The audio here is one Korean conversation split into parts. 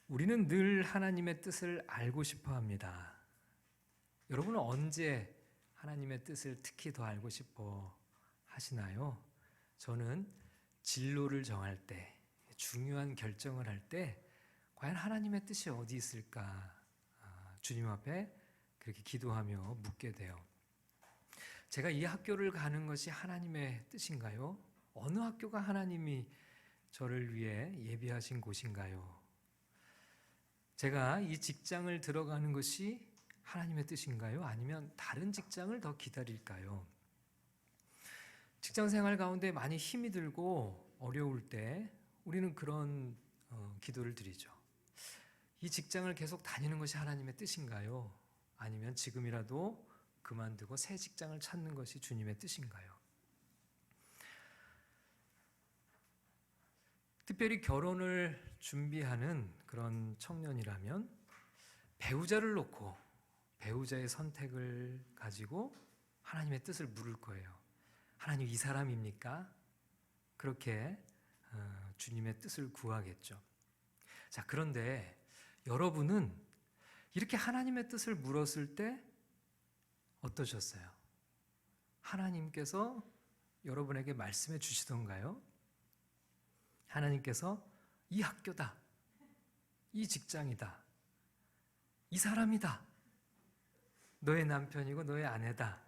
우리는 늘 하나님의 뜻을 알고 싶어 합니다. 여러분은 언제 하나님의 뜻을 특히 더 알고 싶어 하시나요? 저는 진로를 정할 때, 중요한 결정을 할 때 과연 하나님의 뜻이 어디 있을까? 주님 앞에 그렇게 기도하며 묻게 돼요. 제가 이 학교를 가는 것이 하나님의 뜻인가요? 어느 학교가 하나님이 저를 위해 예비하신 곳인가요? 제가 이 직장을 들어가는 것이 하나님의 뜻인가요? 아니면 다른 직장을 더 기다릴까요? 직장 생활 가운데 많이 힘이 들고 어려울 때 우리는 그런 기도를 드리죠. 이 직장을 계속 다니는 것이 하나님의 뜻인가요? 아니면 지금이라도 그만두고 새 직장을 찾는 것이 주님의 뜻인가요? 특별히 결혼을 준비하는 그런 청년이라면 배우자를 놓고 배우자의 선택을 가지고 하나님의 뜻을 물을 거예요. 하나님, 이 사람입니까? 그렇게 주님의 뜻을 구하겠죠. 자, 그런데 여러분은 이렇게 하나님의 뜻을 물었을 때 어떠셨어요? 하나님께서 여러분에게 말씀해 주시던가요? 하나님께서 이 학교다, 이 직장이다, 이 사람이다, 너의 남편이고 너의 아내다,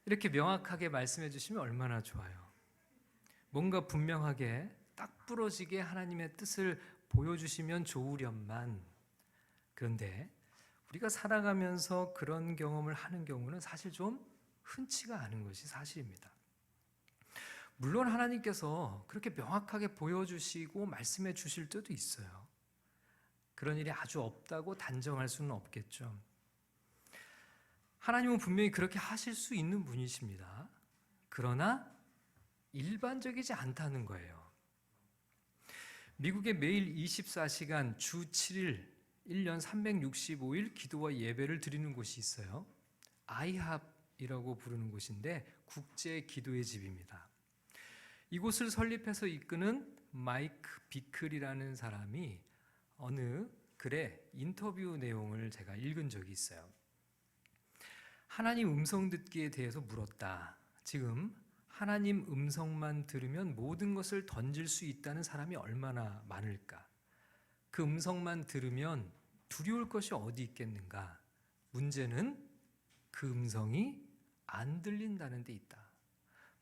이렇게 명확하게 말씀해 주시면 얼마나 좋아요. 뭔가 분명하게 딱 부러지게 하나님의 뜻을 보여주시면 좋으련만, 그런데 우리가 살아가면서 그런 경험을 하는 경우는 사실 좀 흔치가 않은 것이 사실입니다. 물론 하나님께서 그렇게 명확하게 보여주시고 말씀해 주실 때도 있어요. 그런 일이 아주 없다고 단정할 수는 없겠죠. 하나님은 분명히 그렇게 하실 수 있는 분이십니다. 그러나 일반적이지 않다는 거예요. 미국의 매일 24시간 주 7일 1년 365일 기도와 예배를 드리는 곳이 있어요. 아이합이라고 부르는 곳인데 국제 기도의 집입니다. 이곳을 설립해서 이끄는 마이크 비클이라는 사람이 어느 글에 인터뷰 내용을 제가 읽은 적이 있어요. 하나님 음성 듣기에 대해서 물었다. 지금 하나님 음성만 들으면 모든 것을 던질 수 있다는 사람이 얼마나 많을까? 그 음성만 들으면 두려울 것이 어디 있겠는가? 문제는 그 음성이 안 들린다는 데 있다.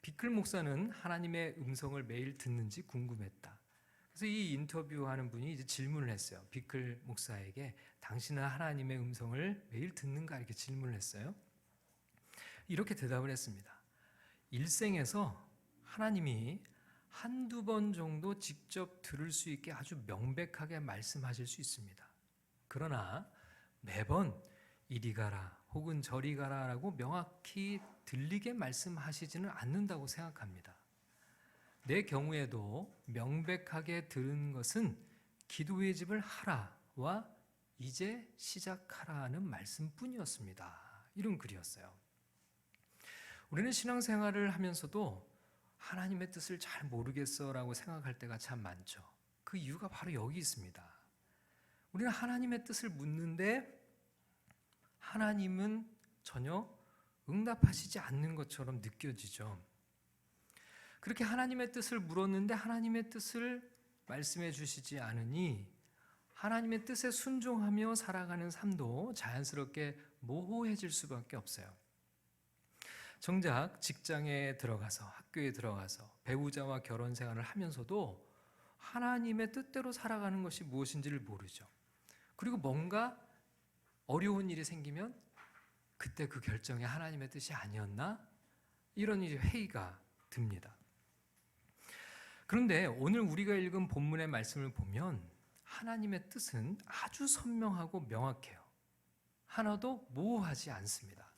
비클 목사는 하나님의 음성을 매일 듣는지 궁금했다. 그래서 이 인터뷰하는 분이 이제 질문을 했어요. 비클 목사에게 당신은 하나님의 음성을 매일 듣는가? 이렇게 질문을 했어요. 이렇게 대답을 했습니다. 일생에서 하나님이 한두 번 정도 직접 들을 수 있게 아주 명백하게 말씀하실 수 있습니다. 그러나 매번 이리 가라 혹은 저리 가라라고 명확히 들리게 말씀하시지는 않는다고 생각합니다. 내 경우에도 명백하게 들은 것은 기도의 집을 하라와 이제 시작하라는 말씀뿐이었습니다. 이런 글이었어요. 우리는 신앙생활을 하면서도 하나님의 뜻을 잘 모르겠어라고 생각할 때가 참 많죠. 그 이유가 바로 여기 있습니다. 우리는 하나님의 뜻을 묻는데 하나님은 전혀 응답하시지 않는 것처럼 느껴지죠. 그렇게 하나님의 뜻을 물었는데 하나님의 뜻을 말씀해 주시지 않으니 하나님의 뜻에 순종하며 살아가는 삶도 자연스럽게 모호해질 수밖에 없어요. 정작 직장에 들어가서 학교에 들어가서 배우자와 결혼 생활을 하면서도 하나님의 뜻대로 살아가는 것이 무엇인지를 모르죠. 그리고 뭔가 어려운 일이 생기면 그때 그 결정이 하나님의 뜻이 아니었나? 이런 이제 회의가 듭니다. 그런데 오늘 우리가 읽은 본문의 말씀을 보면 하나님의 뜻은 아주 선명하고 명확해요. 하나도 모호하지 않습니다.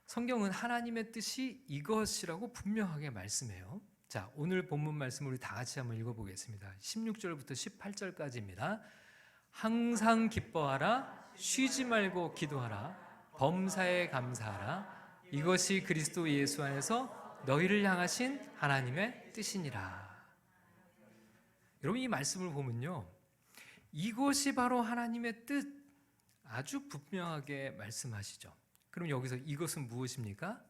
성경은 하나님의 뜻이 이것이라고 분명하게 말씀해요. 자, 오늘 본문 말씀 우리 다 같이 한번 읽어보겠습니다. 16절부터 18절까지입니다. 항상 기뻐하라, 쉬지 말고 기도하라, 범사에 감사하라. 이것이 그리스도 예수 안에서 너희를 향하신 하나님의 뜻이니라. 여러분, 이 말씀을 보면요, 이것이 바로 하나님의 뜻, 아주 분명하게 말씀하시죠. 그럼 여기서 이것은 무엇입니까?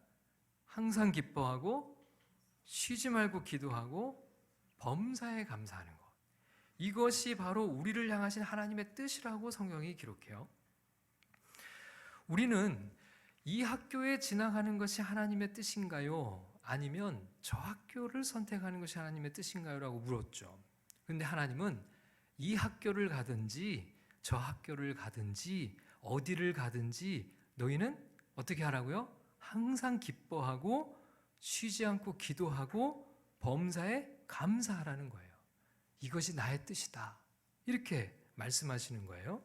항상 기뻐하고 쉬지 말고 기도하고 범사에 감사하는 것. 이것이 바로 우리를 향하신 하나님의 뜻이라고 성경이 기록해요. 우리는 이 학교에 진학하는 것이 하나님의 뜻인가요? 아니면 저 학교를 선택하는 것이 하나님의 뜻인가요? 라고 물었죠. 그런데 하나님은 이 학교를 가든지 저 학교를 가든지 어디를 가든지 너희는 어떻게 하라고요? 항상 기뻐하고 쉬지 않고 기도하고 범사에 감사하라는 거예요. 이것이 나의 뜻이다. 이렇게 말씀하시는 거예요.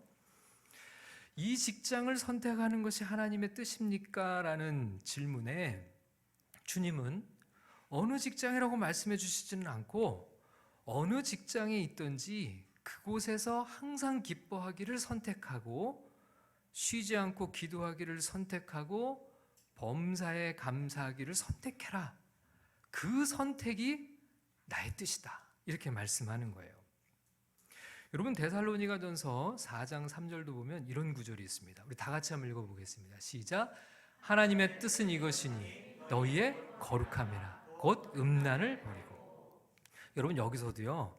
이 직장을 선택하는 것이 하나님의 뜻입니까? 라는 질문에 주님은 어느 직장이라고 말씀해 주시지는 않고 어느 직장에 있든지 그곳에서 항상 기뻐하기를 선택하고 쉬지 않고 기도하기를 선택하고 범사에 감사하기를 선택해라. 그 선택이 나의 뜻이다. 이렇게 말씀하는 거예요. 여러분 데살로니가전서 4장 3절도 보면 이런 구절이 있습니다. 우리 다 같이 한번 읽어보겠습니다. 시작. 하나님의 뜻은 이것이니 너희의 거룩함이라 곧 음란을 버리고. 여러분 여기서도요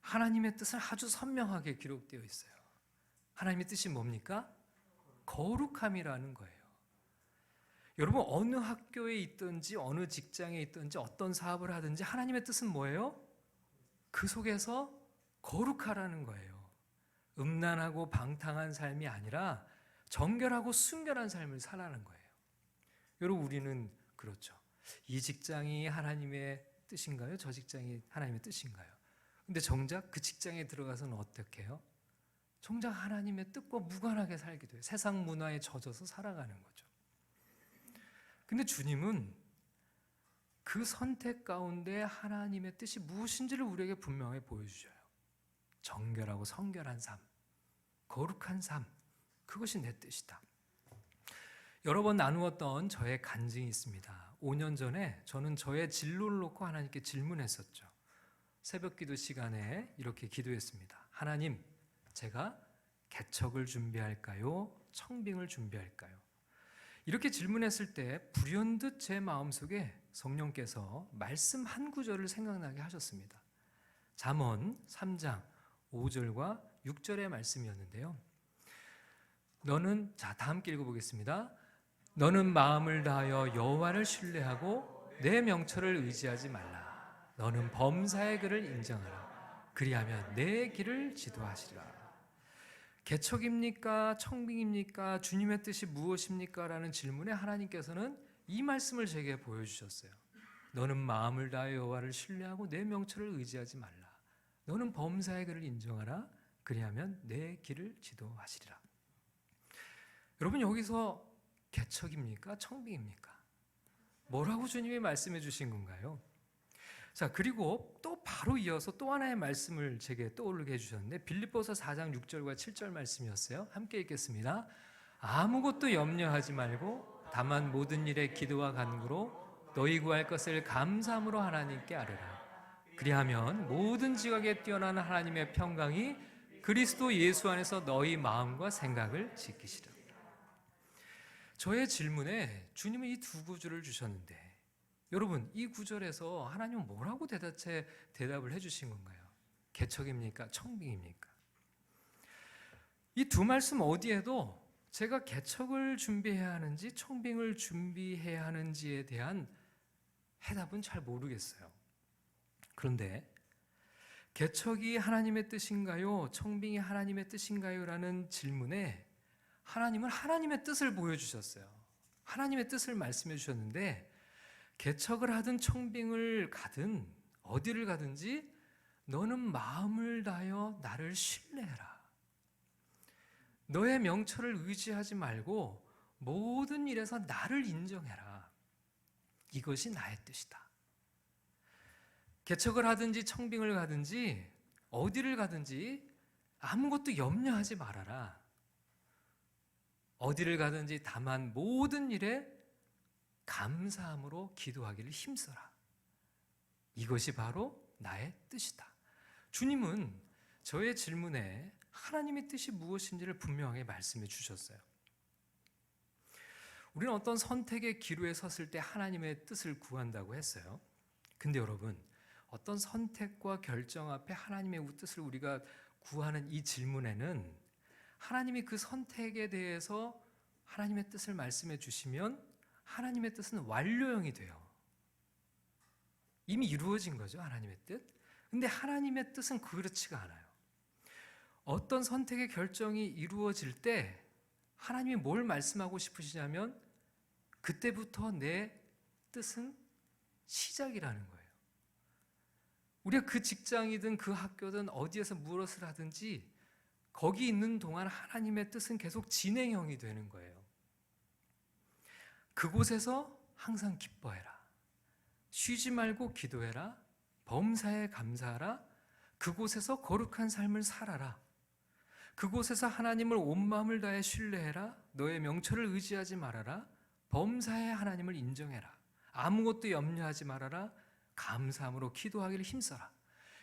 하나님의 뜻은 아주 선명하게 기록되어 있어요. 하나님의 뜻이 뭡니까? 거룩함이라는 거예요. 여러분 어느 학교에 있든지 어느 직장에 있든지 어떤 사업을 하든지 하나님의 뜻은 뭐예요? 그 속에서 거룩하라는 거예요. 음란하고 방탕한 삶이 아니라 정결하고 순결한 삶을 살라는 거예요. 여러분 우리는 그렇죠. 이 직장이 하나님의 뜻인가요? 저 직장이 하나님의 뜻인가요? 근데 정작 그 직장에 들어가서는 어떻게 해요? 정작 하나님의 뜻과 무관하게 살기도 해요. 세상 문화에 젖어서 살아가는 거죠. 근데 주님은 그 선택 가운데 하나님의 뜻이 무엇인지를 우리에게 분명히 보여주셔요. 정결하고 성결한 삶, 거룩한 삶, 그것이 내 뜻이다. 여러 번 나누었던 저의 간증이 있습니다. 5년 전에 저는 저의 진로를 놓고 하나님께 질문했었죠. 새벽 기도 시간에 이렇게 기도했습니다. 하나님, 제가 개척을 준비할까요? 청빙을 준비할까요? 이렇게 질문했을 때 불현듯 제 마음속에 성령께서 말씀 한 구절을 생각나게 하셨습니다. 잠언 3장 5절과 6절의 말씀이었는데요. 다 함께 읽어보겠습니다. 너는 마음을 다하여 여호와를 신뢰하고 내 명철을 의지하지 말라. 너는 범사의 그를 인정하라. 그리하면 내 길을 지도하시리라. 개척입니까? 청빙입니까? 주님의 뜻이 무엇입니까? 라는 질문에 하나님께서는 이 말씀을 제게 보여주셨어요. 너는 마음을 다하여 여호와를 신뢰하고 내 명철을 의지하지 말라. 너는 범사의 그를 인정하라. 그리하면 내 길을 지도하시리라. 여러분 여기서 개척입니까? 청빙입니까? 뭐라고 주님이 말씀해 주신 건가요? 자, 그리고 또 바로 이어서 또 하나의 말씀을 제게 떠오르게 해주셨는데 빌립보서 4장 6절과 7절 말씀이었어요. 함께 읽겠습니다. 아무것도 염려하지 말고 다만 모든 일에 기도와 간구로 너희 구할 것을 감사함으로 하나님께 아뢰라. 그리하면 모든 지각에 뛰어난 하나님의 평강이 그리스도 예수 안에서 너희 마음과 생각을 지키시라. 저의 질문에 주님은 이 두 구절을 주셨는데 여러분 이 구절에서 하나님은 뭐라고 대답을 해주신 건가요? 개척입니까? 청빙입니까? 이 두 말씀 어디에도 제가 개척을 준비해야 하는지 청빙을 준비해야 하는지에 대한 해답은 잘 모르겠어요. 그런데 개척이 하나님의 뜻인가요? 청빙이 하나님의 뜻인가요? 라는 질문에 하나님은 하나님의 뜻을 보여주셨어요. 하나님의 뜻을 말씀해 주셨는데 개척을 하든 청빙을 가든 어디를 가든지 너는 마음을 다하여 나를 신뢰해라. 너의 명철을 의지하지 말고 모든 일에서 나를 인정해라. 이것이 나의 뜻이다. 개척을 하든지 청빙을 가든지 어디를 가든지 아무것도 염려하지 말아라. 어디를 가든지 다만 모든 일에 감사함으로 기도하기를 힘써라. 이것이 바로 나의 뜻이다. 주님은 저의 질문에 하나님의 뜻이 무엇인지를 분명하게 말씀해 주셨어요. 우리는 어떤 선택의 기로에 섰을 때 하나님의 뜻을 구한다고 했어요. 근데 여러분, 어떤 선택과 결정 앞에 하나님의 뜻을 우리가 구하는 이 질문에는 하나님이 그 선택에 대해서 하나님의 뜻을 말씀해 주시면 하나님의 뜻은 완료형이 돼요. 이미 이루어진 거죠, 하나님의 뜻. 근데 하나님의 뜻은 그렇지가 않아요. 어떤 선택의 결정이 이루어질 때 하나님이 뭘 말씀하고 싶으시냐면 그때부터 내 뜻은 시작이라는 거예요. 우리가 그 직장이든 그 학교든 어디에서 무엇을 하든지 거기 있는 동안 하나님의 뜻은 계속 진행형이 되는 거예요. 그곳에서 항상 기뻐해라. 쉬지 말고 기도해라. 범사에 감사하라. 그곳에서 거룩한 삶을 살아라. 그곳에서 하나님을 온 마음을 다해 신뢰해라. 너의 명철을 의지하지 말아라. 범사에 하나님을 인정해라. 아무것도 염려하지 말아라. 감사함으로 기도하기를 힘써라.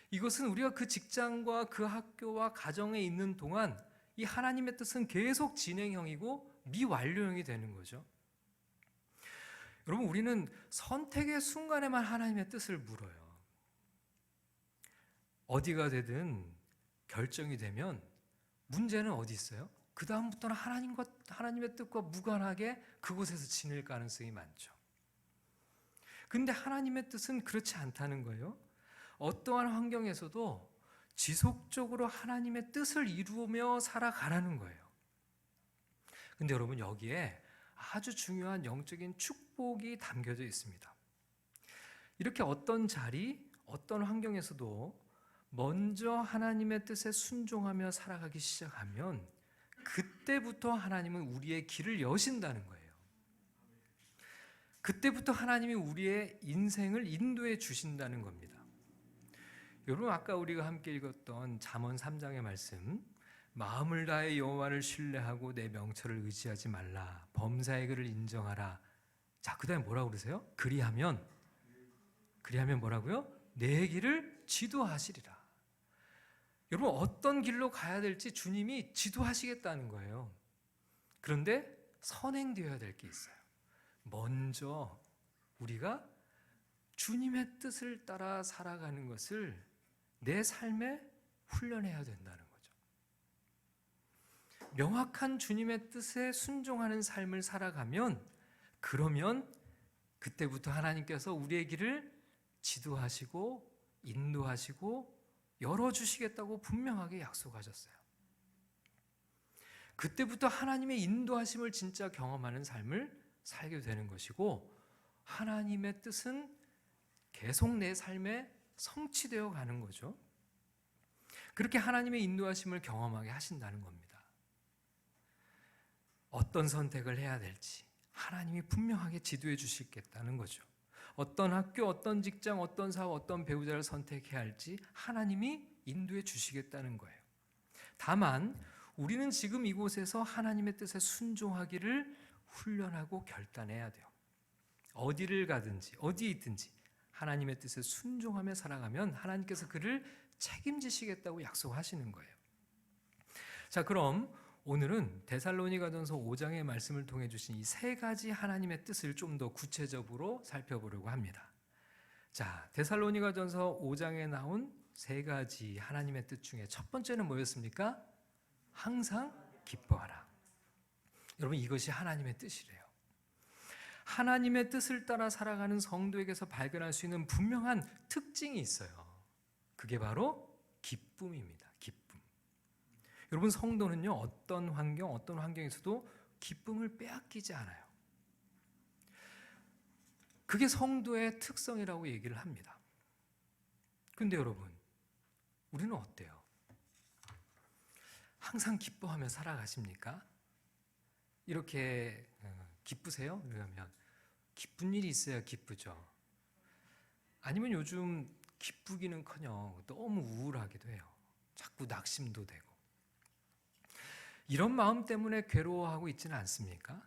이것은 우리가 그 직장과 그 학교와 가정에 있는 동안 이 하나님의 뜻은 계속 진행형이고 미완료형이 되는 거죠. 여러분, 우리는 선택의 순간에만 하나님의 뜻을 물어요. 어디가 되든 결정이 되면 문제는 어디 있어요? 그 다음부터는 하나님의 뜻과 무관하게 그곳에서 지낼 가능성이 많죠. 근데 하나님의 뜻은 그렇지 않다는 거예요. 어떠한 환경에서도 지속적으로 하나님의 뜻을 이루며 살아가라는 거예요. 근데 여러분, 여기에 아주 중요한 영적인 축복이 담겨져 있습니다. 이렇게 어떤 자리, 어떤 환경에서도 먼저 하나님의 뜻에 순종하며 살아가기 시작하면 그때부터 하나님은 우리의 길을 여신다는 거예요. 그때부터 하나님이 우리의 인생을 인도해 주신다는 겁니다. 여러분, 아까 우리가 함께 읽었던 잠언 3장의 말씀, 마음을 다해 여호와를 신뢰하고 내 명철을 의지하지 말라. 범사의 그를 인정하라. 자, 그 다음에 뭐라고 그러세요? 그리하면 뭐라고요? 내 길을 지도하시리라. 여러분, 어떤 길로 가야 될지 주님이 지도하시겠다는 거예요. 그런데 선행되어야 될 게 있어요. 먼저 우리가 주님의 뜻을 따라 살아가는 것을 내 삶에 훈련해야 된다는 거죠. 명확한 주님의 뜻에 순종하는 삶을 살아가면, 그러면 그때부터 하나님께서 우리의 길을 지도하시고 인도하시고 열어주시겠다고 분명하게 약속하셨어요. 그때부터 하나님의 인도하심을 진짜 경험하는 삶을 살게 되는 것이고, 하나님의 뜻은 계속 내 삶에 성취되어 가는 거죠. 그렇게 하나님의 인도하심을 경험하게 하신다는 겁니다. 어떤 선택을 해야 될지 하나님이 분명하게 지도해 주시겠다는 거죠. 어떤 학교, 어떤 직장, 어떤 사업, 어떤 배우자를 선택해야 할지 하나님이 인도해 주시겠다는 거예요. 다만 우리는 지금 이곳에서 하나님의 뜻에 순종하기를 훈련하고 결단해야 돼요. 어디를 가든지 어디에 있든지 하나님의 뜻에 순종하며 살아가면 하나님께서 그를 책임지시겠다고 약속하시는 거예요. 자, 그럼 오늘은 데살로니가전서 5장의 말씀을 통해 주신 이 세 가지 하나님의 뜻을 좀 더 구체적으로 살펴보려고 합니다. 자, 데살로니가전서 5장에 나온 세 가지 하나님의 뜻 중에 첫 번째는 뭐였습니까? 항상 기뻐하라. 여러분, 이것이 하나님의 뜻이래요. 하나님의 뜻을 따라 살아가는 성도에게서 발견할 수 있는 분명한 특징이 있어요. 그게 바로 기쁨입니다. 기쁨. 여러분, 성도는요, 어떤 환경에서도 기쁨을 빼앗기지 않아요. 그게 성도의 특성이라고 얘기를 합니다. 근데 여러분, 우리는 어때요? 항상 기뻐하며 살아가십니까? 이렇게 기쁘세요? 그러면 기쁜 일이 있어야 기쁘죠. 아니면 요즘 기쁘기는커녕 너무 우울하기도 해요. 자꾸 낙심도 되고. 이런 마음 때문에 괴로워하고 있지는 않습니까?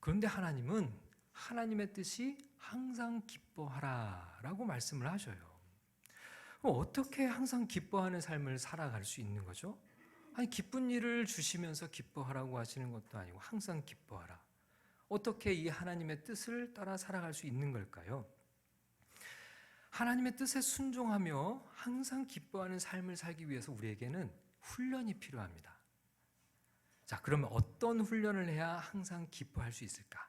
그런데 하나님은 하나님의 뜻이 항상 기뻐하라라고 말씀을 하셔요. 어떻게 항상 기뻐하는 삶을 살아갈 수 있는 거죠? 아니, 기쁜 일을 주시면서 기뻐하라고 하시는 것도 아니고 항상 기뻐하라. 어떻게 이 하나님의 뜻을 따라 살아갈 수 있는 걸까요? 하나님의 뜻에 순종하며 항상 기뻐하는 삶을 살기 위해서 우리에게는 훈련이 필요합니다. 자, 그러면 어떤 훈련을 해야 항상 기뻐할 수 있을까?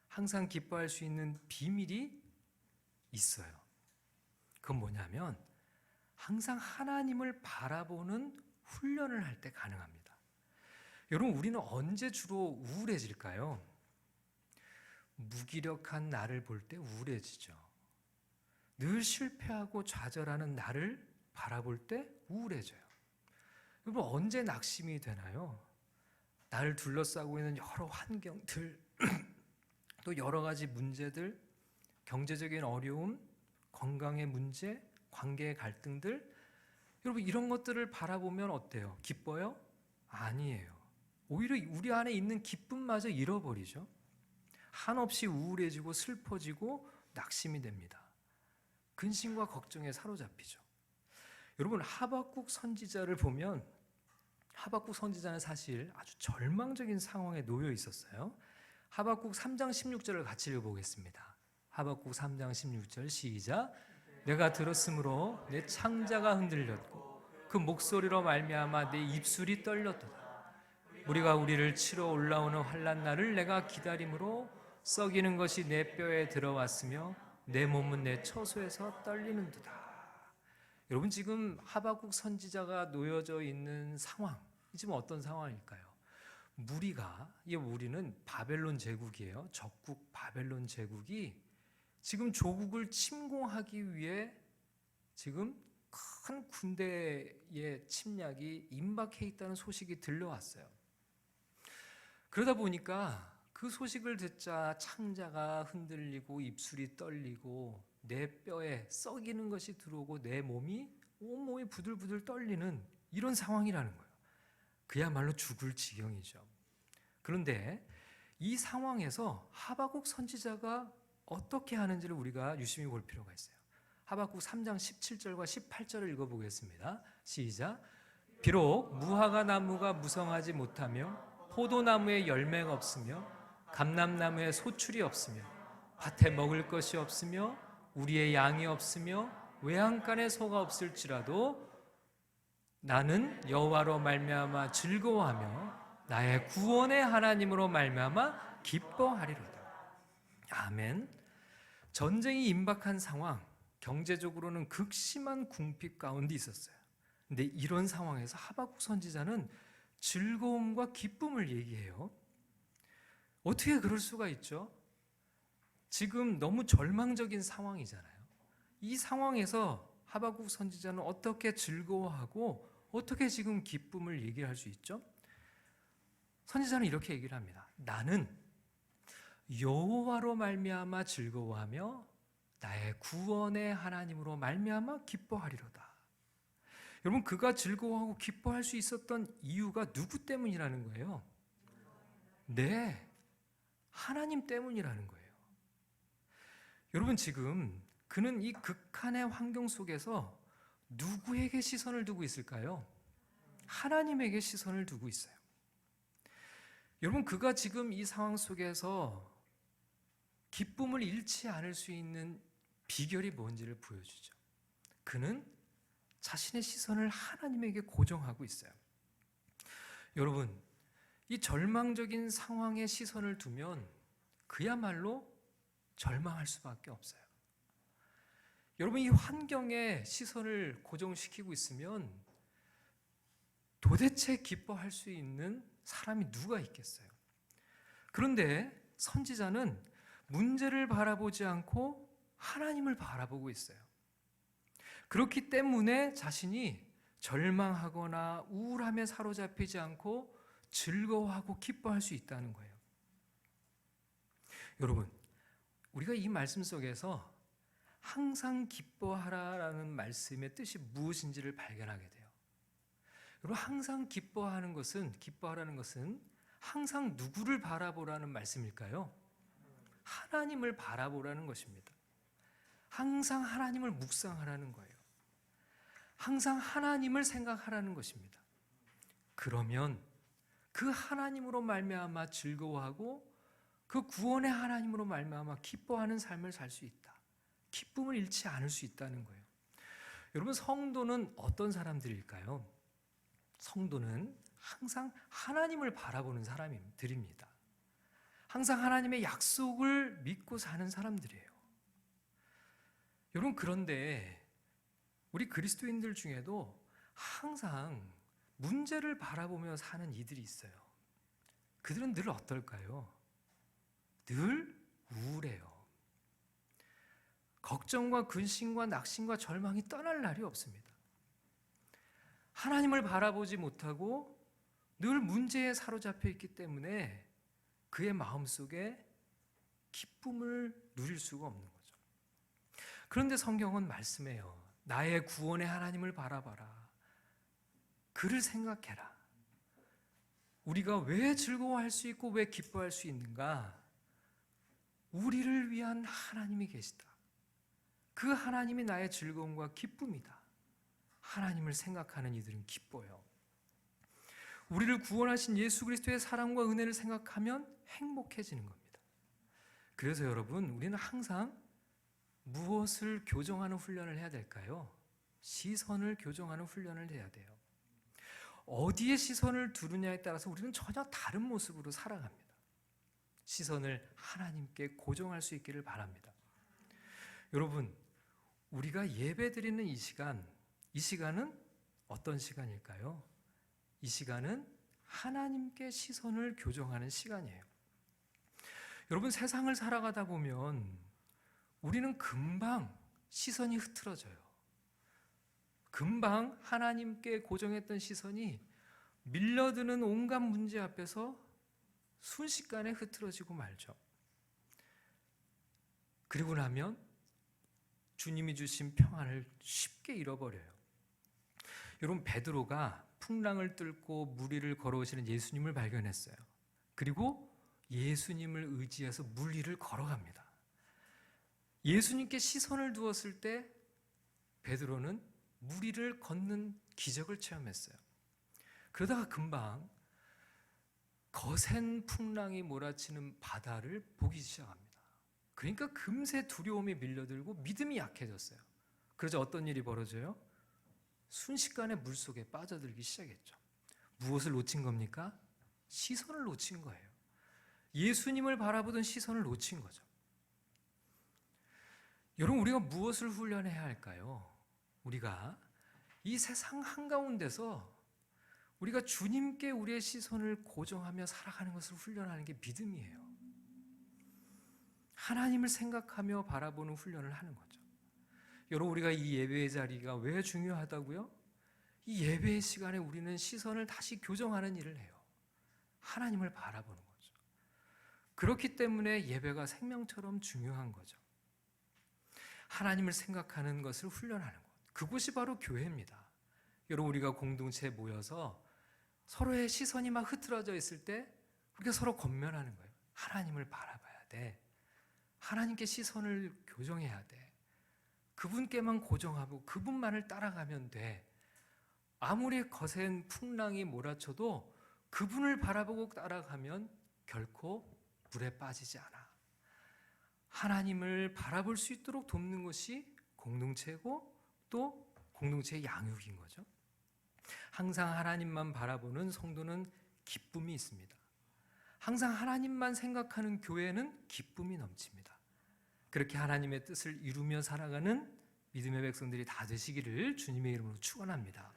항상 기뻐할 수 있는 비밀이 있어요. 그건 뭐냐면 항상 하나님을 바라보는 훈련을 할 때 가능합니다. 여러분, 우리는 언제 주로 우울해질까요? 무기력한 나를 볼 때 우울해지죠. 늘 실패하고 좌절하는 나를 바라볼 때 우울해져요. 여러분, 언제 낙심이 되나요? 나를 둘러싸고 있는 여러 환경들, 또 여러 가지 문제들, 경제적인 어려움, 건강의 문제, 관계의 갈등들, 여러분 이런 것들을 바라보면 어때요? 기뻐요? 아니에요. 오히려 우리 안에 있는 기쁨마저 잃어버리죠. 한없이 우울해지고 슬퍼지고 낙심이 됩니다. 근심과 걱정에 사로잡히죠. 여러분, 하박국 선지자를 보면 하박국 선지자는 사실 아주 절망적인 상황에 놓여 있었어요. 하박국 3장 16절을 같이 읽어보겠습니다. 하박국 3장 16절 시작. 내가 들었으므로 내 창자가 흔들렸고 그 목소리로 말미암아 내 입술이 떨렸도다. 우리가 우리를 치러 올라오는 환난 날을 내가 기다림으로 썩이는 것이 내 뼈에 들어왔으며 내 몸은 내 처소에서 떨리는도다. 여러분, 지금 하박국 선지자가 놓여져 있는 상황, 지금 어떤 상황일까요? 무리가, 이 무리는 바벨론 제국이에요. 적국 바벨론 제국이 지금 조국을 침공하기 위해 지금 큰 군대의 침략이 임박해 있다는 소식이 들려왔어요. 그러다 보니까 그 소식을 듣자 창자가 흔들리고 입술이 떨리고 내 뼈에 썩이는 것이 들어오고 내 몸이 온몸이 부들부들 떨리는 이런 상황이라는 거예요. 그야말로 죽을 지경이죠. 그런데 이 상황에서 하박국 선지자가 어떻게 하는지를 우리가 유심히 볼 필요가 있어요. 하박국 3장 17절과 18절을 읽어보겠습니다. 시작. 비록 무화과 나무가 무성하지 못하며 포도나무에 열매가 없으며 감람나무에 소출이 없으며 밭에 먹을 것이 없으며 우리의 양이 없으며 외양간에 소가 없을지라도 나는 여호와로 말미암아 즐거워하며 나의 구원의 하나님으로 말미암아 기뻐하리로다. 아멘. 전쟁이 임박한 상황, 경제적으로는 극심한 궁핍 가운데 있었어요. 근데 이런 상황에서 하박국 선지자는 즐거움과 기쁨을 얘기해요. 어떻게 그럴 수가 있죠? 지금 너무 절망적인 상황이잖아요. 이 상황에서 하박국 선지자는 어떻게 즐거워하고 어떻게 지금 기쁨을 얘기할 수 있죠? 선지자는 이렇게 얘기를 합니다. 나는 여호와로 말미암아 즐거워하며 나의 구원의 하나님으로 말미암아 기뻐하리로다. 여러분, 그가 즐거워하고 기뻐할 수 있었던 이유가 누구 때문이라는 거예요? 네, 하나님 때문이라는 거예요. 여러분, 지금 그는 이 극한의 환경 속에서 누구에게 시선을 두고 있을까요? 하나님에게 시선을 두고 있어요. 여러분, 그가 지금 이 상황 속에서 기쁨을 잃지 않을 수 있는 비결이 뭔지를 보여주죠. 그는 자신의 시선을 하나님에게 고정하고 있어요. 여러분, 이 절망적인 상황에 시선을 두면 그야말로 절망할 수밖에 없어요. 여러분, 이 환경에 시선을 고정시키고 있으면 도대체 기뻐할 수 있는 사람이 누가 있겠어요? 그런데 선지자는 문제를 바라보지 않고 하나님을 바라보고 있어요. 그렇기 때문에 자신이 절망하거나 우울함에 사로잡히지 않고 즐거워하고 기뻐할 수 있다는 거예요. 여러분, 우리가 이 말씀 속에서 항상 기뻐하라라는 말씀의 뜻이 무엇인지를 발견하게 돼요. 여러분, 항상 기뻐하라는 것은 항상 누구를 바라보라는 말씀일까요? 하나님을 바라보라는 것입니다. 항상 하나님을 묵상하라는 거예요. 항상 하나님을 생각하라는 것입니다. 그러면 그 하나님으로 말미암아 즐거워하고 그 구원의 하나님으로 말미암아 기뻐하는 삶을 살 수 있다. 기쁨을 잃지 않을 수 있다는 거예요. 여러분, 성도는 어떤 사람들일까요? 성도는 항상 하나님을 바라보는 사람들입니다. 항상 하나님의 약속을 믿고 사는 사람들이에요. 여러분, 그런데 우리 그리스도인들 중에도 항상 문제를 바라보며 사는 이들이 있어요. 그들은 늘 어떨까요? 늘 우울해요. 걱정과 근심과 낙심과 절망이 떠날 날이 없습니다. 하나님을 바라보지 못하고 늘 문제에 사로잡혀 있기 때문에 그의 마음속에 기쁨을 누릴 수가 없는 거죠. 그런데 성경은 말씀해요. 나의 구원의 하나님을 바라봐라. 그를 생각해라. 우리가 왜 즐거워할 수 있고 왜 기뻐할 수 있는가? 우리를 위한 하나님이 계시다. 그 하나님이 나의 즐거움과 기쁨이다. 하나님을 생각하는 이들은 기뻐요. 우리를 구원하신 예수 그리스도의 사랑과 은혜를 생각하면 행복해지는 겁니다. 그래서 여러분, 우리는 항상 무엇을 교정하는 훈련을 해야 될까요? 시선을 교정하는 훈련을 해야 돼요. 어디에 시선을 두느냐에 따라서 우리는 전혀 다른 모습으로 살아갑니다. 시선을 하나님께 고정할 수 있기를 바랍니다. 여러분, 우리가 예배 드리는 이 시간은 어떤 시간일까요? 이 시간은 하나님께 시선을 교정하는 시간이에요. 여러분, 세상을 살아가다 보면 우리는 금방 시선이 흐트러져요. 금방 하나님께 고정했던 시선이 밀려드는 온갖 문제 앞에서 순식간에 흐트러지고 말죠. 그리고 나면 주님이 주신 평안을 쉽게 잃어버려요. 여러분, 베드로가 풍랑을 뚫고 물 위를 걸어오시는 예수님을 발견했어요. 그리고 예수님을 의지해서 물 위를 걸어갑니다. 예수님께 시선을 두었을 때 베드로는 물 위를 걷는 기적을 체험했어요. 그러다가 금방 거센 풍랑이 몰아치는 바다를 보기 시작합니다. 그러니까 금세 두려움이 밀려들고 믿음이 약해졌어요. 그래서 어떤 일이 벌어져요? 순식간에 물속에 빠져들기 시작했죠. 무엇을 놓친 겁니까? 시선을 놓친 거예요. 예수님을 바라보던 시선을 놓친 거죠. 여러분, 우리가 무엇을 훈련해야 할까요? 우리가 이 세상 한가운데서 우리가 주님께 우리의 시선을 고정하며 살아가는 것을 훈련하는 게 믿음이에요. 하나님을 생각하며 바라보는 훈련을 하는 거죠. 여러분, 우리가 이 예배의 자리가 왜 중요하다고요? 이 예배의 시간에 우리는 시선을 다시 교정하는 일을 해요. 하나님을 바라보는 거죠. 그렇기 때문에 예배가 생명처럼 중요한 거죠. 하나님을 생각하는 것을 훈련하는 것. 그곳이 바로 교회입니다. 여러분, 우리가 공동체에 모여서 서로의 시선이 막 흐트러져 있을 때 우리가 서로 권면하는 거예요. 하나님을 바라봐야 돼. 하나님께 시선을 교정해야 돼. 그분께만 고정하고 그분만을 따라가면 돼. 아무리 거센 풍랑이 몰아쳐도 그분을 바라보고 따라가면 결코 물에 빠지지 않아. 하나님을 바라볼 수 있도록 돕는 것이 공동체고 또 공동체의 양육인 거죠. 항상 하나님만 바라보는 성도는 기쁨이 있습니다. 항상 하나님만 생각하는 교회는 기쁨이 넘칩니다. 그렇게 하나님의 뜻을 이루며 살아가는 믿음의 백성들이 다 되시기를 주님의 이름으로 축원합니다.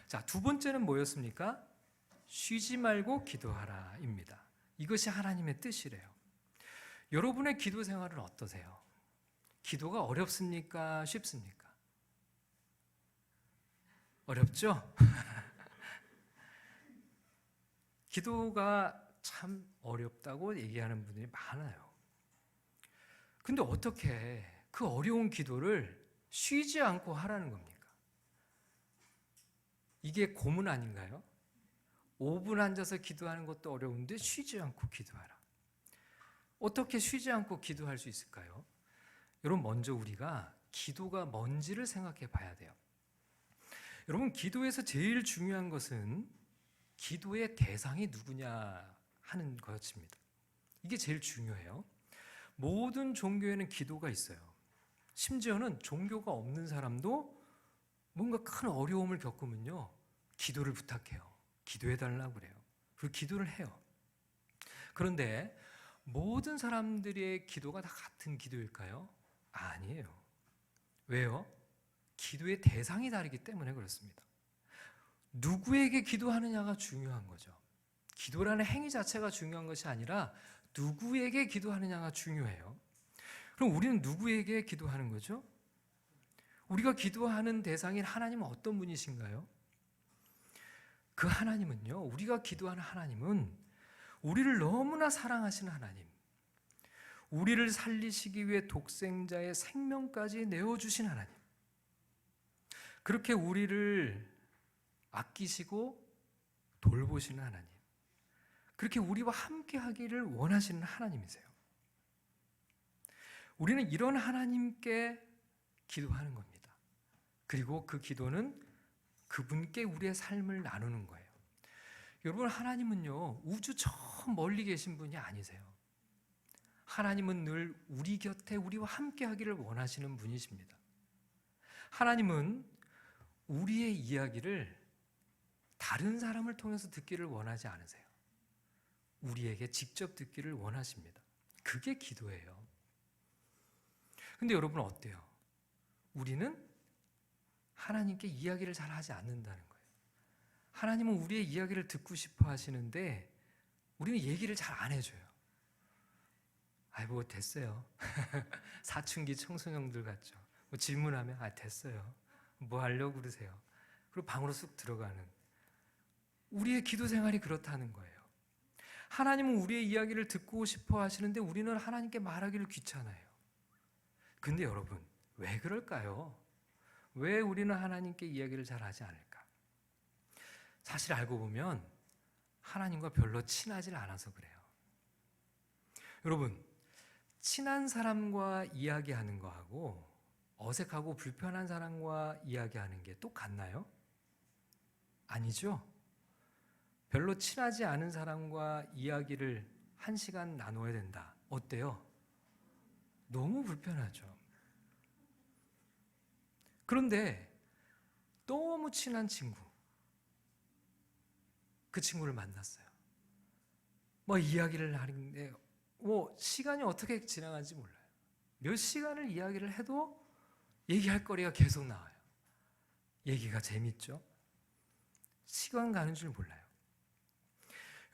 자, 두 번째는 뭐였습니까? 쉬지 말고 기도하라입니다. 이것이 하나님의 뜻이래요. 여러분의 기도 생활은 어떠세요? 기도가 어렵습니까? 쉽습니까? 어렵죠? 기도가 참 어렵다고 얘기하는 분들이 많아요. 근데 어떻게 그 어려운 기도를 쉬지 않고 하라는 겁니까? 이게 고문 아닌가요? 5분 앉아서 기도하는 것도 어려운데 쉬지 않고 기도하라. 어떻게 쉬지 않고 기도할 수 있을까요? 여러분, 먼저 우리가 기도가 뭔지를 생각해 봐야 돼요. 여러분, 기도에서 제일 중요한 것은 기도의 대상이 누구냐 하는 것입니다. 이게 제일 중요해요. 모든 종교에는 기도가 있어요. 심지어는 종교가 없는 사람도 뭔가 큰 어려움을 겪으면요, 기도를 부탁해요. 기도해달라고 그래요. 그리고 기도를 해요. 그런데 모든 사람들의 기도가 다 같은 기도일까요? 아니에요. 왜요? 기도의 대상이 다르기 때문에 그렇습니다. 누구에게 기도하느냐가 중요한 거죠. 기도라는 행위 자체가 중요한 것이 아니라 누구에게 기도하느냐가 중요해요. 그럼 우리는 누구에게 기도하는 거죠? 우리가 기도하는 대상인 하나님은 어떤 분이신가요? 그 하나님은요, 우리가 기도하는 하나님은 우리를 너무나 사랑하시는 하나님, 우리를 살리시기 위해 독생자의 생명까지 내어주신 하나님, 그렇게 우리를 아끼시고 돌보시는 하나님, 그렇게 우리와 함께 하기를 원하시는 하나님이세요. 우리는 이런 하나님께 기도하는 겁니다. 그리고 그 기도는 그분께 우리의 삶을 나누는 거예요. 여러분, 하나님은요, 우주 저 멀리 계신 분이 아니세요. 하나님은 늘 우리 곁에 우리와 함께 하기를 원하시는 분이십니다. 하나님은 우리의 이야기를 다른 사람을 통해서 듣기를 원하지 않으세요. 우리에게 직접 듣기를 원하십니다. 그게 기도예요. 근데 여러분 어때요? 우리는 하나님께 이야기를 잘 하지 않는다는 거예요. 하나님은 우리의 이야기를 듣고 싶어 하시는데 우리는 얘기를 잘 안 해줘요. 뭐 됐어요. 사춘기 청소년들 같죠. 뭐 질문하면 됐어요. 뭐 하려고 그러세요? 그리고 방으로 쑥 들어가는, 우리의 기도 생활이 그렇다는 거예요. 하나님은 우리의 이야기를 듣고 싶어 하시는데 우리는 하나님께 말하기를 귀찮아요. 근데 여러분, 왜 그럴까요? 왜 우리는 하나님께 이야기를 잘 하지 않을까? 사실 알고 보면 하나님과 별로 친하지 않아서 그래요. 여러분, 친한 사람과 이야기하는 거하고 어색하고 불편한 사람과 이야기하는 게 똑같나요? 아니죠? 별로 친하지 않은 사람과 이야기를 1시간 나눠야 된다. 어때요? 너무 불편하죠. 그런데 너무 친한 친구, 그 친구를 만났어요. 이야기를 하는데 시간이 어떻게 지나가는지 몰라요. 몇 시간을 이야기를 해도 얘기할 거리가 계속 나와요. 얘기가 재밌죠? 시간 가는 줄 몰라요.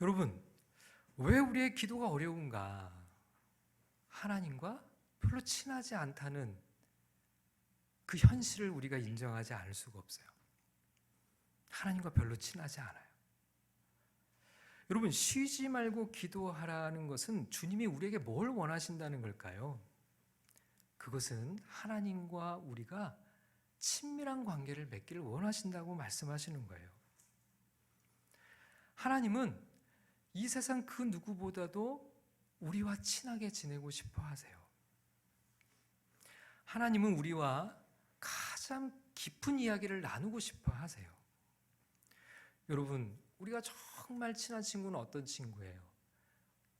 여러분, 왜 우리의 기도가 어려운가? 하나님과 별로 친하지 않다는 그 현실을 우리가 인정하지 않을 수가 없어요. 하나님과 별로 친하지 않아요. 여러분, 쉬지 말고 기도하라는 것은 주님이 우리에게 뭘 원하신다는 걸까요? 그것은 하나님과 우리가 친밀한 관계를 맺기를 원하신다고 말씀하시는 거예요. 하나님은 이 세상 그 누구보다도 우리와 친하게 지내고 싶어 하세요. 하나님은 우리와 가장 깊은 이야기를 나누고 싶어 하세요. 여러분, 우리가 정말 친한 친구는 어떤 친구예요?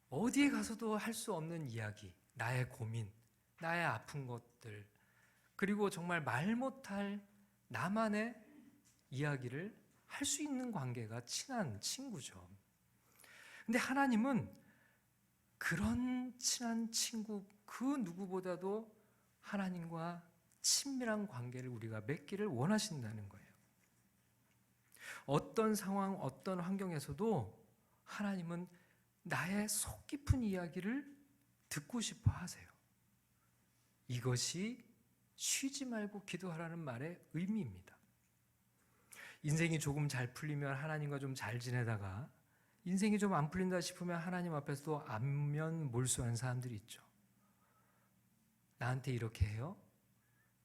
어디에 가서도 할 수 없는 이야기, 나의 고민, 나의 아픈 것들, 그리고 정말 말 못할 나만의 이야기를 할 수 있는 관계가 친한 친구죠. 근데 하나님은 그런 친한 친구 그 누구보다도 하나님과 친밀한 관계를 우리가 맺기를 원하신다는 거예요. 어떤 상황, 어떤 환경에서도 하나님은 나의 속 깊은 이야기를 듣고 싶어 하세요. 이것이 쉬지 말고 기도하라는 말의 의미입니다. 인생이 조금 잘 풀리면 하나님과 좀 잘 지내다가 인생이 좀 안 풀린다 싶으면 하나님 앞에서도 안면 몰수하는 사람들이 있죠. 나한테 이렇게 해요?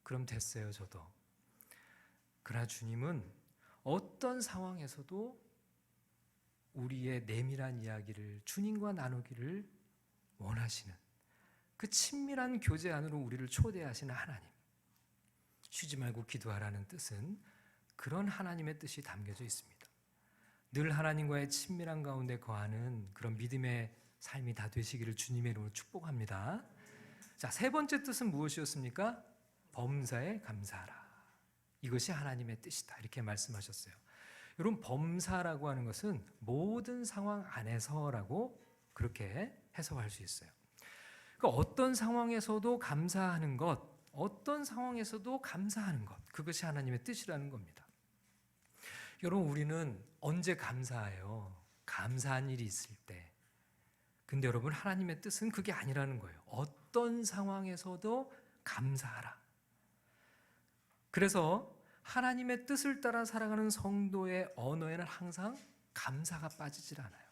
그럼 됐어요, 저도. 그러나 주님은 어떤 상황에서도 우리의 내밀한 이야기를 주님과 나누기를 원하시는 그 친밀한 교제 안으로 우리를 초대하시는 하나님. 쉬지 말고 기도하라는 뜻은 그런 하나님의 뜻이 담겨져 있습니다. 늘 하나님과의 친밀한 가운데 거하는 그런 믿음의 삶이 다 되시기를 주님의 이름으로 축복합니다. 자, 세 번째 뜻은 무엇이었습니까? 범사에 감사하라. 이것이 하나님의 뜻이다. 이렇게 말씀하셨어요. 여러분, 범사라고 하는 것은 모든 상황 안에서라고 그렇게 해석할 수 있어요. 그러니까 어떤 상황에서도 감사하는 것, 어떤 상황에서도 감사하는 것, 그것이 하나님의 뜻이라는 겁니다. 여러분, 우리는 언제 감사해요? 감사한 일이 있을 때. 근데 여러분, 하나님의 뜻은 그게 아니라는 거예요. 어떤 상황에서도 감사하라. 그래서 하나님의 뜻을 따라 살아가는 성도의 언어에는 항상 감사가 빠지질 않아요.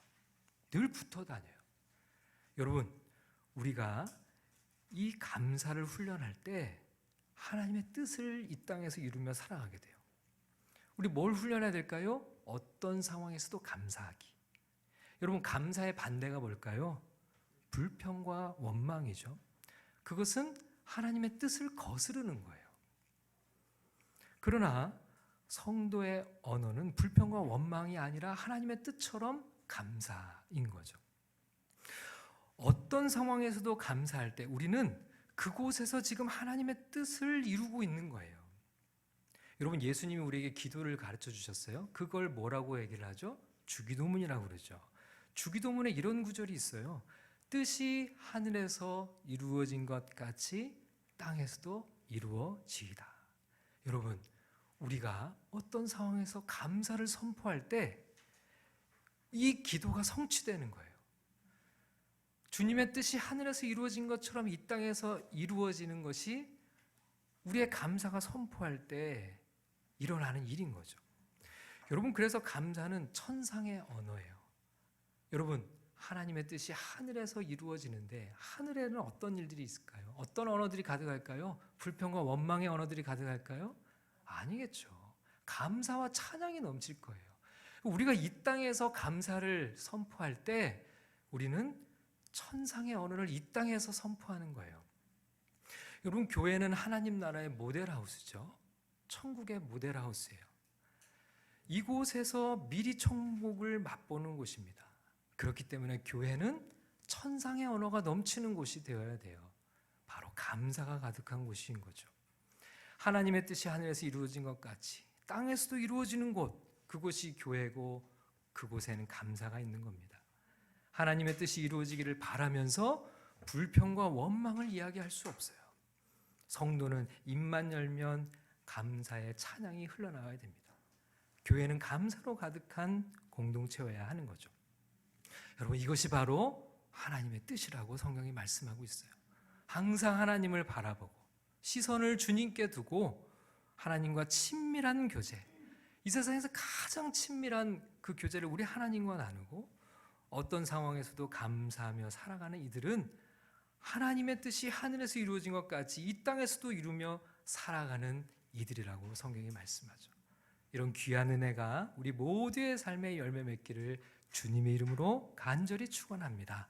늘 붙어 다녀요. 여러분, 우리가 이 감사를 훈련할 때 하나님의 뜻을 이 땅에서 이루며 살아가게 돼요. 우리 뭘 훈련해야 될까요? 어떤 상황에서도 감사하기. 여러분, 감사의 반대가 뭘까요? 불평과 원망이죠. 그것은 하나님의 뜻을 거스르는 거예요. 그러나 성도의 언어는 불평과 원망이 아니라 하나님의 뜻처럼 감사인 거죠. 어떤 상황에서도 감사할 때 우리는 그곳에서 지금 하나님의 뜻을 이루고 있는 거예요. 여러분, 예수님이 우리에게 기도를 가르쳐 주셨어요. 그걸 뭐라고 얘기를 하죠? 주기도문이라고 그러죠. 주기도문에 이런 구절이 있어요. 뜻이 하늘에서 이루어진 것 같이 땅에서도 이루어지이다. 여러분, 우리가 어떤 상황에서 감사를 선포할 때 이 기도가 성취되는 거예요. 주님의 뜻이 하늘에서 이루어진 것처럼 이 땅에서 이루어지는 것이 우리의 감사가 선포할 때 일어나는 일인 거죠. 여러분, 그래서 감사는 천상의 언어예요. 여러분, 하나님의 뜻이 하늘에서 이루어지는데 하늘에는 어떤 일들이 있을까요? 어떤 언어들이 가득할까요? 불평과 원망의 언어들이 가득할까요? 아니겠죠. 감사와 찬양이 넘칠 거예요. 우리가 이 땅에서 감사를 선포할 때 우리는 천상의 언어를 이 땅에서 선포하는 거예요. 여러분, 교회는 하나님 나라의 모델하우스죠. 천국의 모델하우스예요. 이곳에서 미리 천국을 맛보는 곳입니다. 그렇기 때문에 교회는 천상의 언어가 넘치는 곳이 되어야 돼요. 바로 감사가 가득한 곳인 거죠. 하나님의 뜻이 하늘에서 이루어진 것 같이 땅에서도 이루어지는 곳, 그곳이 교회고 그곳에는 감사가 있는 겁니다. 하나님의 뜻이 이루어지기를 바라면서 불평과 원망을 이야기할 수 없어요. 성도는 입만 열면 감사의 찬양이 흘러나와야 됩니다. 교회는 감사로 가득한 공동체여야 하는 거죠. 여러분, 이것이 바로 하나님의 뜻이라고 성경이 말씀하고 있어요. 항상 하나님을 바라보고 시선을 주님께 두고 하나님과 친밀한 교제, 이 세상에서 가장 친밀한 그 교제를 우리 하나님과 나누고 어떤 상황에서도 감사하며 살아가는 이들은 하나님의 뜻이 하늘에서 이루어진 것 같이 이 땅에서도 이루며 살아가는 이들이라고 성경이 말씀하죠. 이런 귀한 은혜가 우리 모두의 삶의 열매 맺기를 주님의 이름으로 간절히 축원합니다.